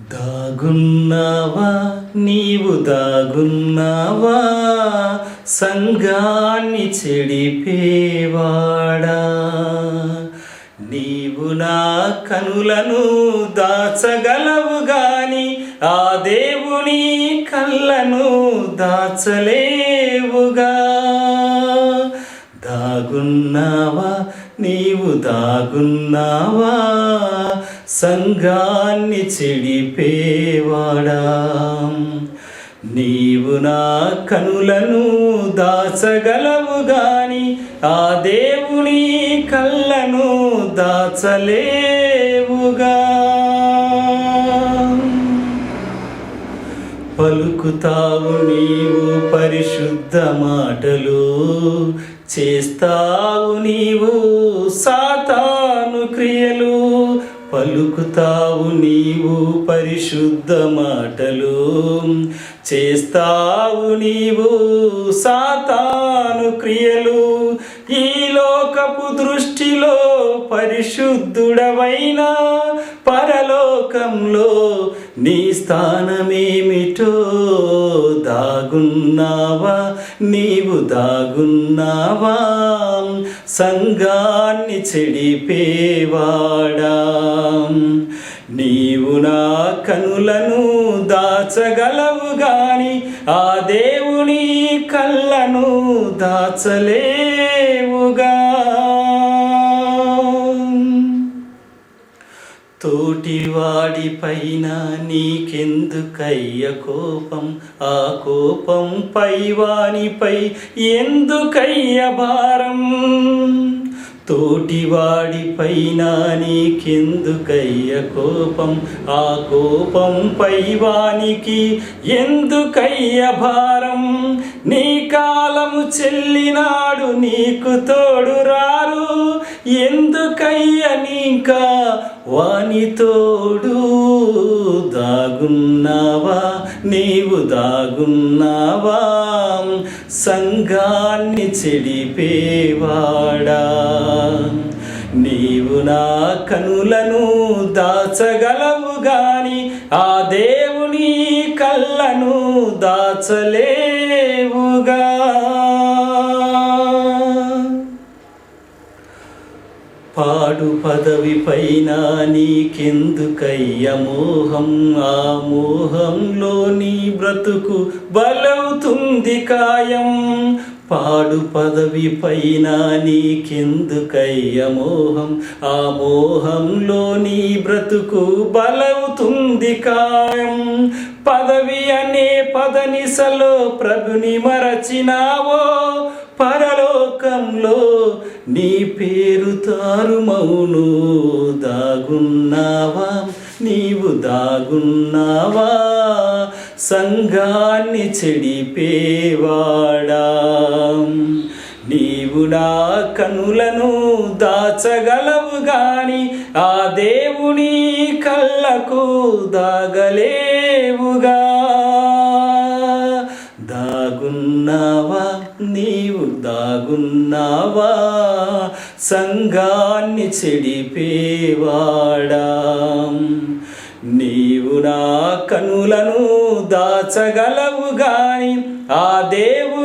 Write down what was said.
దాగున్నావా నీవు దాగున్నావా సంఘాన్ని చెడిపేవాడా. నీవు నా కనులను దాచగలవు గాని ఆ దేవుని కళ్ళను దాచలేవుగా. దాగున్నావా నీవు దాగున్నావా సంఘాన్ని చెడిపేవాడా. నీవు నా కనులను దాచగలవు గాని ఆ దేవుని కళ్ళను దాచలేవుగా. పలుకుతావు నీవు పరిశుద్ధ మాటలు, చేస్తావు నీవు సాతాను క్రియలు. పలుకుతావు నీవు పరిశుద్ధ మాటలు, చేస్తావు నీవు సాతాను క్రియలు. ఈ లోకపు దృష్టిలో పరిశుద్ధుడవైనా పరలోకంలో నీ స్థానమేమిటో. దాగున్నావా నీవు దాగున్నావా సంఘాన్ని చెడిపేవాడా. నీవు నా కనులను దాచగలవు గాని ఆ దేవుని కళ్ళను దాచలేవుగా. తోటివాడి పైన నీకెందుకయ్య కోపం, ఆ కోపం పైవానిపై ఎందుకయ్య భారం. తోటివాడి పైన నీకెందుకయ్య కోపం, ఆ కోపం పైవానికి ఎందుకయ్య భారం. నీ కాలము చెల్లినాడు నీకు తోడు రారు, ఎందుకయ్య నీకా వాని తోడు. దాగున్నావా నీవు దాగున్నావా సంఘాన్ని చెడిపేవాడా. నీవు నా కనులను దాచగలవు గాని ఆ దేవుని కళ్ళను దాచలేవుగా. పాడు పదవి పైన నీకెందుకయ్య మోహం, ఆ మోహంలో నీ బ్రతుకు బలవుతుంది కాయం. పాడు పదవి పైన నీకెందుకయ్య మోహం, ఆ మోహంలో నీ బ్రతుకు బలవుతుంది కాయం. పదవి అనే పదనిసలో ప్రభుని మరచినావో, పరలోకంలో నీ పేరు తారుమౌను. దాగున్నావా నీవు దాగున్నావా సంఘాన్ని చెడిపేవాడా. నీవు నా కనులను దాచగలవు గాని ఆ దేవుని కళ్ళకు దాగలేవుగా. దాగున్నావా నీవు దాగున్నావా సంఘాన్ని చెడిపేవాడా. నీవు నా కనులను దాచగలవు గాని ఆ దేవుని